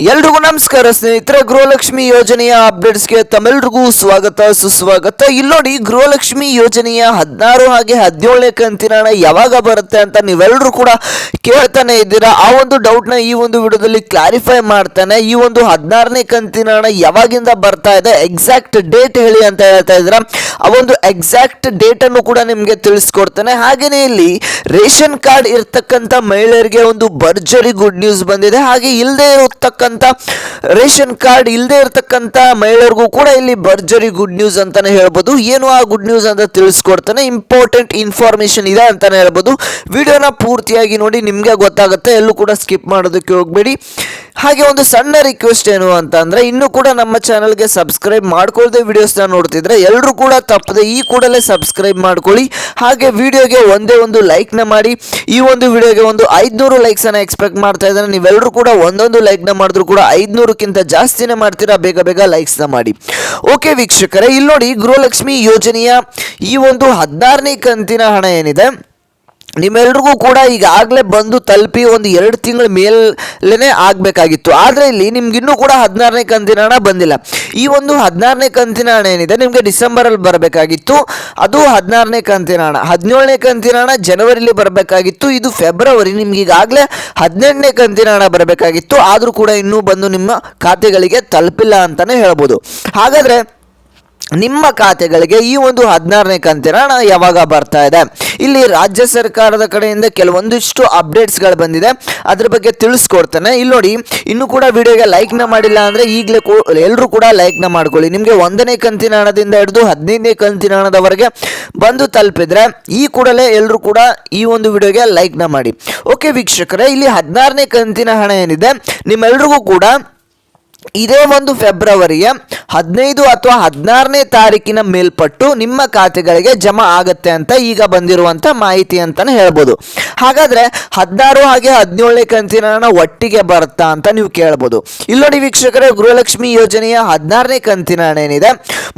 ಎಲ್ರಿಗೂ ನಮಸ್ಕಾರ ಸ್ನೇಹಿತರೆ. ಗೃಹಲಕ್ಷ್ಮಿ ಯೋಜನೆಯ ಅಪ್ಡೇಟ್ಸ್ಗೆ ತಮ್ಮೆಲ್ರಿಗೂ ಸ್ವಾಗತ ಸುಸ್ವಾಗತ. ಇಲ್ಲಿ ನೋಡಿ, ಗೃಹಲಕ್ಷ್ಮಿ ಯೋಜನೆಯ 16 ಹಾಗೆ 17ನೇ ಕಂತಿನ ಹಣ ಯಾವಾಗ ಬರುತ್ತೆ ಅಂತ ನೀವೆಲ್ಲರೂ ಕೂಡ ಕೇಳ್ತಾನೆ ಇದ್ದೀರಾ. ಆ ಒಂದು ಡೌಟ್ನ ಈ ಒಂದು ವಿಡಿಯೋದಲ್ಲಿ ಕ್ಲಾರಿಫೈ ಮಾಡ್ತಾನೆ. ಈ ಒಂದು 16ನೇ ಕಂತಿನ ಹಣ ಯಾವಾಗಿಂದ ಬರ್ತಾ ಇದೆ, ಎಕ್ಸಾಕ್ಟ್ ಡೇಟ್ ಹೇಳಿ ಅಂತ ಹೇಳ್ತಾ ಇದ್ದೀರಾ. ಆ ಒಂದು ಎಕ್ಸಾಕ್ಟ್ ಡೇಟ್ ಅನ್ನು ಕೂಡ ನಿಮಗೆ ತಿಳಿಸ್ಕೊಡ್ತಾನೆ. ಹಾಗೇನೆ ಇಲ್ಲಿ ರೇಷನ್ ಕಾರ್ಡ್ ಇರ್ತಕ್ಕಂಥ ಮಹಿಳೆಯರಿಗೆ ಒಂದು ಭರ್ಜರಿ ಗುಡ್ ನ್ಯೂಸ್ ಬಂದಿದೆ. ಹಾಗೆ ಇಲ್ಲದೆ ಇರತಕ್ಕಂಥ ರೇಷನ್ ಕಾರ್ಡ್ ಇಲ್ಲದೆ ಇರತಕ್ಕಂಥ ಮಹಿಳೆಯರಿಗೂ ಕೂಡ ಇಲ್ಲಿ ಭರ್ಜರಿ ಗುಡ್ ನ್ಯೂಸ್ ಅಂತಾನೆ ಹೇಳ್ಬೋದು. ಏನು ಆ ಗುಡ್ ನ್ಯೂಸ್ ಅಂತ ತಿಳಿಸ್ಕೊಡ್ತಾನೆ. ಇಂಪಾರ್ಟೆಂಟ್ ಇನ್ಫಾರ್ಮೇಶನ್ ಇದೆ ಅಂತಾನೆ ಹೇಳ್ಬೋದು. ವಿಡಿಯೋನ ಪೂರ್ತಿಯಾಗಿ ನೋಡಿ, ನಿಮಗೆ ಗೊತ್ತಾಗುತ್ತೆ. ಎಲ್ಲೂ ಕೂಡ ಸ್ಕಿಪ್ ಮಾಡೋದಕ್ಕೆ ಹೋಗಬೇಡಿ. ಹಾಗೆ ಒಂದು ಸಣ್ಣ ರಿಕ್ವೆಸ್ಟ್ ಏನು ಅಂತ ಅಂದರೆ, ಇನ್ನೂ ಕೂಡ ನಮ್ಮ ಚಾನಲ್ಗೆ ಸಬ್ಸ್ಕ್ರೈಬ್ ಮಾಡ್ಕೊಳ್ದೆ ವಿಡಿಯೋಸ್ನ ನೋಡ್ತಿದ್ರೆ ಎಲ್ಲರೂ ಕೂಡ ತಪ್ಪದೆ ಈ ಕೂಡಲೇ ಸಬ್ಸ್ಕ್ರೈಬ್ ಮಾಡ್ಕೊಳ್ಳಿ. ಹಾಗೆ ವಿಡಿಯೋಗೆ ಒಂದೇ ಒಂದು ಲೈಕ್ನ ಮಾಡಿ. ಈ ಒಂದು ವಿಡಿಯೋಗೆ ಒಂದು 500 ಲೈಕ್ಸನ್ನು ಎಕ್ಸ್ಪೆಕ್ಟ್ ಮಾಡ್ತಾ ಇದ್ದಾರೆ. ನೀವೆಲ್ಲರೂ ಕೂಡ ಒಂದೊಂದು ಲೈಕ್ನ ಮಾಡಿದ್ರು ಕೂಡ 500ಕ್ಕಿಂತ ಜಾಸ್ತಿನೇ ಮಾಡ್ತೀರಾ. ಬೇಗ ಬೇಗ ಲೈಕ್ಸ್ನ ಮಾಡಿ. ಓಕೆ ವೀಕ್ಷಕರೇ, ಇಲ್ಲಿ ನೋಡಿ, ಗೃಹಲಕ್ಷ್ಮಿ ಯೋಜನೆಯ ಈ ಒಂದು 16ನೇ ಕಂತಿನ ಹಣ ಏನಿದೆ ನಿಮ್ಮೆಲ್ರಿಗೂ ಕೂಡ ಈಗಾಗಲೇ ಬಂದು ತಲುಪಿ ಒಂದು 2 ತಿಂಗಳ ಮೇಲೇ ಆಗಬೇಕಾಗಿತ್ತು. ಆದರೆ ಇಲ್ಲಿ ನಿಮ್ಗೆ ಇನ್ನೂ ಕೂಡ 16ನೇ ಕಂತಿನ ಹಣ ಬಂದಿಲ್ಲ. ಈ ಒಂದು 16ನೇ ಕಂತಿನ ಹಣ ಏನಿದೆ ನಿಮಗೆ ಡಿಸೆಂಬರಲ್ಲಿ ಬರಬೇಕಾಗಿತ್ತು. ಅದು 16ನೇ ಕಂತಿನ ಹಣ. 17ನೇ ಕಂತಿನ ಹಣ ಜನವರಿಲಿ ಬರಬೇಕಾಗಿತ್ತು. ಇದು ಫೆಬ್ರವರಿ. ನಿಮ್ಗೆ ಈಗಾಗಲೇ 18ನೇ ಕಂತಿನ ಹಣ ಬರಬೇಕಾಗಿತ್ತು. ಆದರೂ ಕೂಡ ಇನ್ನೂ ಬಂದು ನಿಮ್ಮ ಖಾತೆಗಳಿಗೆ ತಲುಪಿಲ್ಲ ಅಂತಲೇ ಹೇಳ್ಬೋದು. ಹಾಗಾದರೆ ನಿಮ್ಮ ಖಾತೆಗಳಿಗೆ ಈ ಒಂದು 16ನೇ ಕಂತಿನ ಹಣ ಯಾವಾಗ ಬರ್ತಾ ಇದೆ? ಇಲ್ಲಿ ರಾಜ್ಯ ಸರ್ಕಾರದ ಕಡೆಯಿಂದ ಕೆಲವೊಂದಿಷ್ಟು ಅಪ್ಡೇಟ್ಸ್ಗಳು ಬಂದಿದೆ, ಅದ್ರ ಬಗ್ಗೆ ತಿಳಿಸ್ಕೊಡ್ತಾನೆ. ಇಲ್ಲಿ ನೋಡಿ, ಇನ್ನೂ ಕೂಡ ವಿಡಿಯೋಗೆ ಲೈಕ್ನ ಮಾಡಿಲ್ಲ ಅಂದರೆ ಈಗಲೇ ಎಲ್ಲರೂ ಕೂಡ ಲೈಕ್ನ ಮಾಡ್ಕೊಳ್ಳಿ. ನಿಮಗೆ 1ನೇ ಕಂತಿನ ಹಣದಿಂದ ಹಿಡಿದು 15ನೇ ಕಂತಿನ ಹಣದವರೆಗೆ ಬಂದು ತಲುಪಿದ್ರೆ ಈ ಕೂಡಲೇ ಎಲ್ಲರೂ ಕೂಡ ಈ ಒಂದು ವಿಡಿಯೋಗೆ ಲೈಕ್ನ ಮಾಡಿ. ಓಕೆ ವೀಕ್ಷಕರೇ, ಇಲ್ಲಿ 16ನೇ ಕಂತಿನ ಹಣ ಏನಿದೆ ನಿಮ್ಮೆಲ್ರಿಗೂ ಕೂಡ ಇದೇ ಒಂದು ಫೆಬ್ರವರಿಯ 15 ಅಥವಾ 16ನೇ ತಾರೀಕಿನ ಮೇಲ್ಪಟ್ಟು ನಿಮ್ಮ ಖಾತೆಗಳಿಗೆ ಜಮಾ ಆಗುತ್ತೆ ಅಂತ ಈಗ ಬಂದಿರುವಂಥ ಮಾಹಿತಿ ಅಂತಲೇ ಹೇಳ್ಬೋದು. ಹಾಗಾದರೆ 16 ಹಾಗೆ 17ನೇ ಕಂತಿನ ಹಣ ಒಟ್ಟಿಗೆ ಬರುತ್ತಾ ಅಂತ ನೀವು ಕೇಳ್ಬೋದು. ಇಲ್ಲಿ ನೋಡಿ ವೀಕ್ಷಕರೇ, ಗೃಹಲಕ್ಷ್ಮಿ ಯೋಜನೆಯ 16ನೇ ಕಂತಿನ ಹಣ ಏನಿದೆ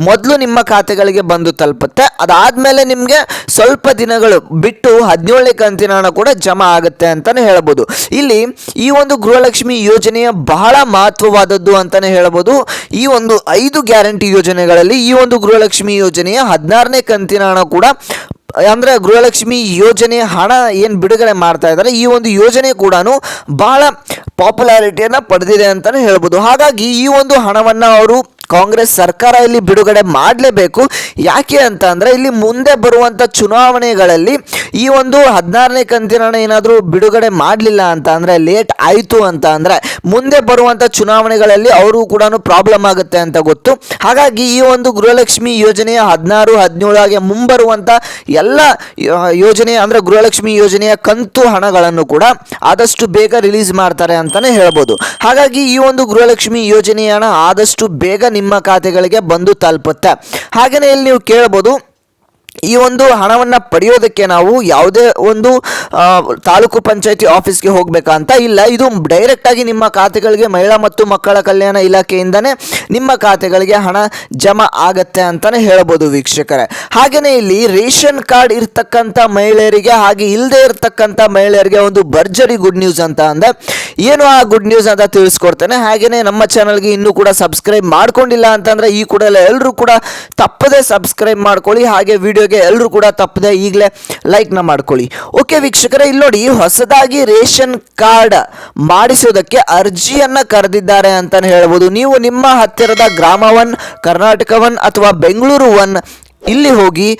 ಮೊದಲು ನಿಮ್ಮ ಖಾತೆಗಳಿಗೆ ಬಂದು ತಲುಪುತ್ತೆ. ಅದಾದಮೇಲೆ ನಿಮಗೆ ಸ್ವಲ್ಪ ದಿನಗಳು ಬಿಟ್ಟು 17ನೇ ಕಂತಿನ ಹಣ ಕೂಡ ಜಮಾ ಆಗುತ್ತೆ ಅಂತಲೇ ಹೇಳ್ಬೋದು. ಇಲ್ಲಿ ಈ ಒಂದು ಗೃಹಲಕ್ಷ್ಮಿ ಯೋಜನೆಯ ಬಹಳ ಮಹತ್ವವಾದದ್ದು ಅಂತಾನೆ ಹೇಳಬಹುದು. ಈ ಒಂದು 5 ಗ್ಯಾರಂಟಿ ಯೋಜನೆಗಳಲ್ಲಿ ಈ ಒಂದು ಗೃಹಲಕ್ಷ್ಮಿ ಯೋಜನೆಯ 16ನೇ ಕಂತಿನ ಹಣ ಕೂಡ, ಅಂದರೆ ಗೃಹಲಕ್ಷ್ಮಿ ಯೋಜನೆ ಹಣ ಏನು ಬಿಡುಗಡೆ ಮಾಡ್ತಾ ಇದ್ದಾರೆ, ಈ ಒಂದು ಯೋಜನೆ ಕೂಡ ಬಹಳ ಪಾಪ್ಯುಲಾರಿಟಿಯನ್ನು ಪಡೆದಿದೆ ಅಂತಲೇ ಹೇಳ್ಬೋದು. ಹಾಗಾಗಿ ಈ ಒಂದು ಹಣವನ್ನು ಅವರು ಕಾಂಗ್ರೆಸ್ ಸರ್ಕಾರ ಇಲ್ಲಿ ಬಿಡುಗಡೆ ಮಾಡಲೇಬೇಕು. ಯಾಕೆ ಅಂತ ಅಂದರೆ, ಇಲ್ಲಿ ಮುಂದೆ ಬರುವಂಥ ಚುನಾವಣೆಗಳಲ್ಲಿ ಈ ಒಂದು 16ನೇ ಕಂತಿನ ಹಣ ಏನಾದರೂ ಬಿಡುಗಡೆ ಮಾಡಲಿಲ್ಲ ಅಂತ ಅಂದರೆ, ಲೇಟ್ ಆಯಿತು ಅಂತ ಅಂದರೆ ಮುಂದೆ ಬರುವಂಥ ಚುನಾವಣೆಗಳಲ್ಲಿ ಅವರು ಕೂಡ ಪ್ರಾಬ್ಲಮ್ ಆಗುತ್ತೆ ಅಂತ ಗೊತ್ತು. ಹಾಗಾಗಿ ಈ ಒಂದು ಗೃಹಲಕ್ಷ್ಮಿ ಯೋಜನೆಯ 16, 17 ಹಾಗೆ ಮುಂಬರುವಂಥ ಎಲ್ಲ ಯೋಜನೆ ಅಂದರೆ ಗೃಹಲಕ್ಷ್ಮಿ ಯೋಜನೆಯ ಕಂತು ಹಣಗಳನ್ನು ಕೂಡ ಆದಷ್ಟು ಬೇಗ ರಿಲೀಸ್ ಮಾಡ್ತಾರೆ ಅಂತಲೇ ಹೇಳ್ಬೋದು. ಹಾಗಾಗಿ ಈ ಒಂದು ಗೃಹಲಕ್ಷ್ಮಿ ಯೋಜನೆಯ ಹಣ ಆದಷ್ಟು ಬೇಗ ನಿಮ್ಮ ಖಾತೆಗಳಿಗೆ ಬಂದು ತಲುಪುತ್ತೆ. ಹಾಗೆಯೇ ಇಲ್ಲಿ ನೀವು ಕೇಳಬಹುದು, ಈ ಒಂದು ಹಣವನ್ನು ಪಡೆಯೋದಕ್ಕೆ ನಾವು ಯಾವುದೇ ಒಂದು ತಾಲೂಕು ಪಂಚಾಯತಿ ಆಫೀಸ್ಗೆ ಹೋಗಬೇಕಂತ ಇಲ್ಲ. ಇದು ಡೈರೆಕ್ಟಾಗಿ ನಿಮ್ಮ ಖಾತೆಗಳಿಗೆ ಮಹಿಳಾ ಮತ್ತು ಮಕ್ಕಳ ಕಲ್ಯಾಣ ಇಲಾಖೆಯಿಂದನೇ ನಿಮ್ಮ ಖಾತೆಗಳಿಗೆ ಹಣ ಜಮಾ ಆಗತ್ತೆ ಅಂತಲೇ ಹೇಳ್ಬೋದು ವೀಕ್ಷಕರೇ. ಹಾಗೆಯೇ ಇಲ್ಲಿ ರೇಷನ್ ಕಾರ್ಡ್ ಇರ್ತಕ್ಕಂಥ ಮಹಿಳೆಯರಿಗೆ ಹಾಗೆ ಇಲ್ಲದೆ ಇರತಕ್ಕಂಥ ಮಹಿಳೆಯರಿಗೆ ಒಂದು ಭರ್ಜರಿ ಗುಡ್ ನ್ಯೂಸ್ ಅಂತ ಅಂದರೆ, ಏನು ಆ ಗುಡ್ ನ್ಯೂಸ್ ಅಂತ ತಿಳಿಸ್ಕೊಡ್ತೇನೆ. ಹಾಗೆಯೇ ನಮ್ಮ ಚಾನಲ್ಗೆ ಇನ್ನೂ ಕೂಡ ಸಬ್ಸ್ಕ್ರೈಬ್ ಮಾಡ್ಕೊಂಡಿಲ್ಲ ಅಂತಂದರೆ ಈ ಕೂಡಲೇ ಎಲ್ಲರೂ ಕೂಡ ತಪ್ಪದೆ ಸಬ್ಸ್ಕ್ರೈಬ್ ಮಾಡ್ಕೊಳ್ಳಿ. ಹಾಗೆ ವಿಡಿಯೋಗೆ ಎಲ್ಲರೂ ಕೂಡ ತಪ್ಪದೆ ಈಗಲೇ ಲೈಕ್ನ ಮಾಡ್ಕೊಳ್ಳಿ. ಓಕೆ ವೀಕ್ಷಕರೇ, ಇಲ್ಲಿ ನೋಡಿ, ಹೊಸದಾಗಿ ರೇಷನ್ ಕಾರ್ಡ್ ಮಾಡಿಸೋದಕ್ಕೆ ಅರ್ಜಿಯನ್ನು ಕರೆದಿದ್ದಾರೆ ಅಂತಲೇ ಹೇಳ್ಬೋದು. ನೀವು ನಿಮ್ಮ ಹತ್ತಿರದ ಗ್ರಾಮ 1, ಕರ್ನಾಟಕ 1 ಅಥವಾ ಬೆಂಗಳೂರು 1 ಇಲ್ಲಿ ಹೋಗಿ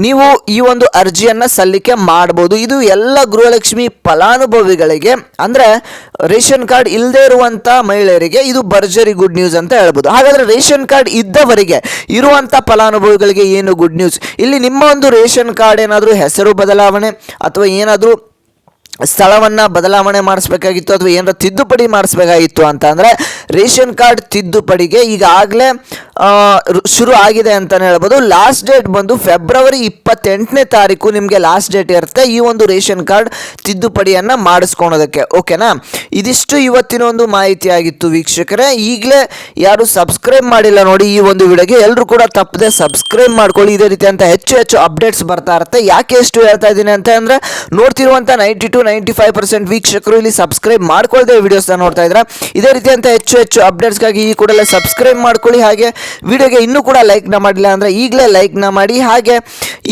ನೀವು ಈ ಒಂದು ಅರ್ಜಿಯನ್ನು ಸಲ್ಲಿಕೆ ಮಾಡ್ಬೋದು. ಇದು ಎಲ್ಲ ಗೃಹಲಕ್ಷ್ಮಿ ಫಲಾನುಭವಿಗಳಿಗೆ, ಅಂದರೆ ರೇಷನ್ ಕಾರ್ಡ್ ಇಲ್ಲದೆ ಇರುವಂಥ ಮಹಿಳೆಯರಿಗೆ ಇದು ಭರ್ಜರಿ ಗುಡ್ ನ್ಯೂಸ್ ಅಂತ ಹೇಳ್ಬೋದು. ಹಾಗಾದರೆ ರೇಷನ್ ಕಾರ್ಡ್ ಇದ್ದವರಿಗೆ ಇರುವಂಥ ಫಲಾನುಭವಿಗಳಿಗೆ ಏನು ಗುಡ್ ನ್ಯೂಸ್? ಇಲ್ಲಿ ನಿಮ್ಮ ಒಂದು ರೇಷನ್ ಕಾರ್ಡ್ ಏನಾದರೂ ಹೆಸರು ಬದಲಾವಣೆ ಅಥವಾ ಏನಾದರೂ ಸ್ಥಳವನ್ನು ಬದಲಾವಣೆ ಮಾಡಿಸ್ಬೇಕಾಗಿತ್ತು ಅಥವಾ ಏನಾರ ತಿದ್ದುಪಡಿ ಮಾಡಿಸ್ಬೇಕಾಗಿತ್ತು ಅಂತ ಅಂದರೆ ರೇಷನ್ ಕಾರ್ಡ್ ತಿದ್ದುಪಡಿಗೆ ಈಗಾಗಲೇ ಶುರು ಆಗಿದೆ ಅಂತಲೇ ಹೇಳ್ಬೋದು. ಲಾಸ್ಟ್ ಡೇಟ್ ಬಂದು ಫೆಬ್ರವರಿ 28ನೇ ತಾರೀಕು ನಿಮಗೆ ಲಾಸ್ಟ್ ಡೇಟ್ ಇರುತ್ತೆ ಈ ಒಂದು ರೇಷನ್ ಕಾರ್ಡ್ ತಿದ್ದುಪಡಿಯನ್ನು ಮಾಡಿಸ್ಕೊಳೋದಕ್ಕೆ. ಓಕೆನಾ? ಇದಿಷ್ಟು ಇವತ್ತಿನ ಒಂದು ಮಾಹಿತಿ ಆಗಿತ್ತು ವೀಕ್ಷಕರೇ. ಈಗಲೇ ಯಾರು ಸಬ್ಸ್ಕ್ರೈಬ್ ಮಾಡಿಲ್ಲ ನೋಡಿ ಈ ಒಂದು ವಿಡಿಯೋಗೆ, ಎಲ್ಲರೂ ಕೂಡ ತಪ್ಪದೆ ಸಬ್ಸ್ಕ್ರೈಬ್ ಮಾಡ್ಕೊಳ್ಳಿ. ಇದೇ ರೀತಿ ಅಂತ ಹೆಚ್ಚು ಹೆಚ್ಚು ಅಪ್ಡೇಟ್ಸ್ ಬರ್ತಾ ಇರುತ್ತೆ. ಯಾಕೆ ಎಷ್ಟು ಹೇಳ್ತಾ ಇದ್ದೀನಿ ಅಂತ ಅಂದರೆ, ನೋಡ್ತಿರುವಂಥ 92 95% ವೀಕ್ಷಕರು ಇಲ್ಲಿ ಸಬ್ಸ್ಕ್ರೈಬ್ ಮಾಡ್ಕೊಳ್ಳದೆ ವಿಡಿಯೋಸ್ನ ನೋಡ್ತಾ ಇದ್ದಾರೆ. ಇದೇ ರೀತಿಯಂತ ಹೆಚ್ಚು ಅಪ್ಡೇಟ್ಸ್ಗಾಗಿ ಈ ಕೂಡಲೇ ಸಬ್ಸ್ಕ್ರೈಬ್ ಮಾಡ್ಕೊಳ್ಳಿ. ಹಾಗೆ ವಿಡಿಯೋಗೆ ಇನ್ನೂ ಕೂಡ ಲೈಕ್ನ ಮಾಡಿಲ್ಲ ಅಂದರೆ ಈಗಲೇ ಲೈಕ್ನ ಮಾಡಿ. ಹಾಗೆ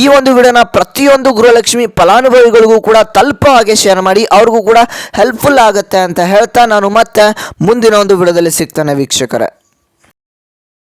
ಈ ಒಂದು ವಿಡಿಯೋನ ಪ್ರತಿಯೊಂದು ಗೃಹಲಕ್ಷ್ಮಿ ಫಲಾನುಭವಿಗಳಿಗೂ ಕೂಡ ತಲುಪೋ ಹಾಗೆ ಶೇರ್ ಮಾಡಿ, ಅವ್ರಿಗೂ ಕೂಡ ಹೆಲ್ಪ್ಫುಲ್ ಆಗುತ್ತೆ ಅಂತ ಹೇಳ್ತಾ ನಾನು ಮತ್ತೆ ಮುಂದಿನ ಒಂದು ವಿಡಿಯೋದಲ್ಲಿ ಸಿಗ್ತಾನೆ ವೀಕ್ಷಕರೇ.